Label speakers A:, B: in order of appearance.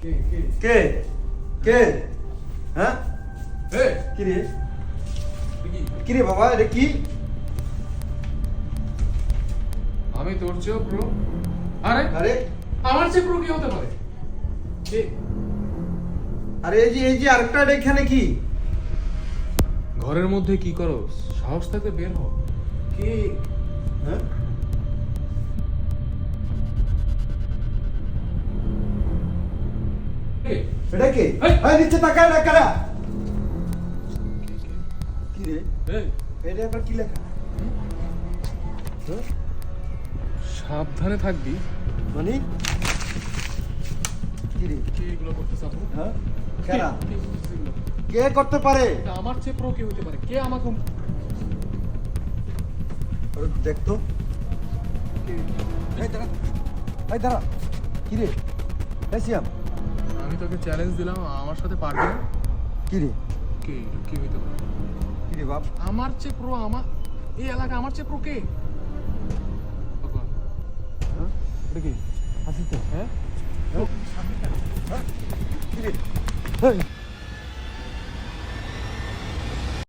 A: কে কে হ্যাঁ
B: হে
A: কি রে
B: কি
A: কি রে বাবা এটা কি
B: আমি তোর চেয়েও প্রো আরে
A: আরে
B: আমার চেয়ে প্রো কি হতে পারে কে
A: আরে এই যে আরেকটা এখানে কি
B: ঘরের মধ্যে কি করো সাহস থাকতে বের হও কে
A: হ্যাঁ
B: কে?
A: এটা কে
B: এই!
A: এই নিচে তাকায় না কারা কি রে
B: এই,
A: এটা আবার কি লেখা হ্যাঁ?
B: সাবধানে থাকবি
A: মানে কি রে
B: কে এগুলো করতেছ আপু
A: হ্যাঁ
B: কে?
A: কারা
B: কে করতেছে এগুলো?
A: কে করতে পারে
B: এটা আমার চেয়ে প্রো কে হতে পারে কে আমাকে
A: আরে দেখতো
B: কে?
A: এই দাঁড়া কি রে এই সিয়াম
B: আমি তোকে চ্যালেঞ্জ দিলাম আমার সাথে পারবি না
A: কি রে
B: কে কি হইতে পারে
A: কি রে বাপ
B: আমার চেয়ে প্রো আমার এই এলাকা আমার চেয়ে প্রো কে ভগবান,
A: হ্যাঁ এটা কি আসিস তো
B: হ্যাঁ
A: হ্যাঁ? কি রে এই